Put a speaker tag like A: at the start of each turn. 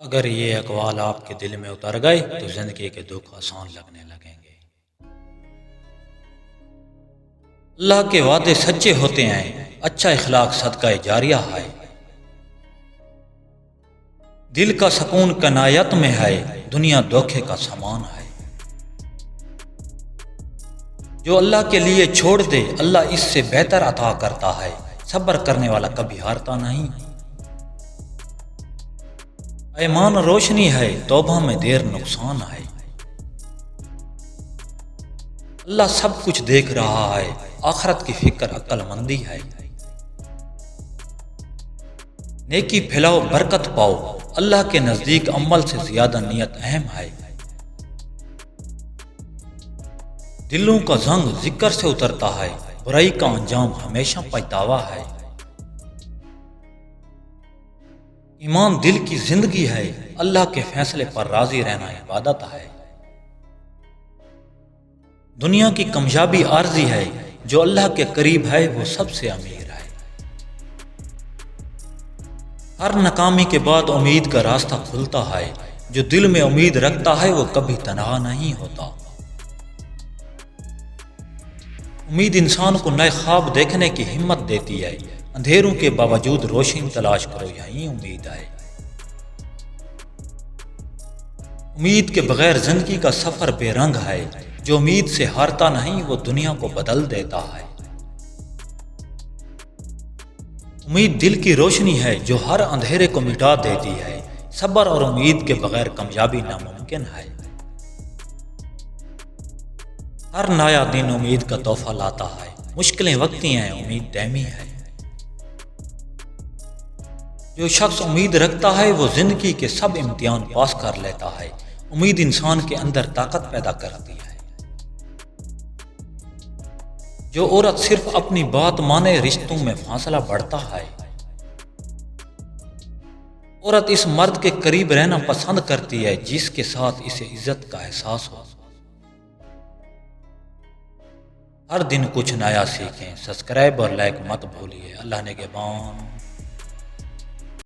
A: اگر یہ اقوال آپ کے دل میں اتر گئے تو زندگی کے دکھ آسان لگنے لگیں گے۔ اللہ کے وعدے سچے ہوتے ہیں، اچھا اخلاق صدقہ جاریہ ہے۔ دل کا سکون کنایت میں ہے، دنیا دھوکے کا سامان ہے۔ جو اللہ کے لیے چھوڑ دے اللہ اس سے بہتر عطا کرتا ہے، صبر کرنے والا کبھی ہارتا نہیں۔ ایمان روشنی ہے، توبہ میں دیر نقصان ہے۔ اللہ سب کچھ دیکھ رہا ہے، آخرت کی فکر عقل مندی ہے۔ نیکی پھیلاؤ برکت پاؤ، اللہ کے نزدیک عمل سے زیادہ نیت اہم ہے۔ دلوں کا زنگ ذکر سے اترتا ہے، برائی کا انجام ہمیشہ پچھتاوا ہے۔ ایمان دل کی زندگی ہے، اللہ کے فیصلے پر راضی رہنا عبادت ہے۔ دنیا کی کامیابی عارضی ہے، جو اللہ کے قریب ہے وہ سب سے امیر ہے۔ ہر ناکامی کے بعد امید کا راستہ کھلتا ہے، جو دل میں امید رکھتا ہے وہ کبھی تنہا نہیں ہوتا۔ امید انسان کو نئے خواب دیکھنے کی ہمت دیتی ہے، اندھیروں کے باوجود روشنی تلاش کرو، یہی امید ہے۔ امید کے بغیر زندگی کا سفر بے رنگ ہے، جو امید سے ہارتا نہیں وہ دنیا کو بدل دیتا ہے۔ امید دل کی روشنی ہے جو ہر اندھیرے کو مٹا دیتی ہے، صبر اور امید کے بغیر کامیابی ناممکن ہے۔ ہر نیا دن امید کا تحفہ لاتا ہے، مشکلیں وقتی ہیں امید دائمی ہے۔ جو شخص امید رکھتا ہے وہ زندگی کے سب امتحان پاس کر لیتا ہے۔ امید انسان کے اندر طاقت پیدا کرتی ہے۔ جو عورت صرف اپنی بات مانے رشتوں میں فاصلہ بڑھتا ہے۔ عورت اس مرد کے قریب رہنا پسند کرتی ہے جس کے ساتھ اسے عزت کا احساس ہو۔ ہر دن کچھ نیا سیکھیں، سبسکرائب اور لائک مت بھولیے۔ اللہ نگہبان۔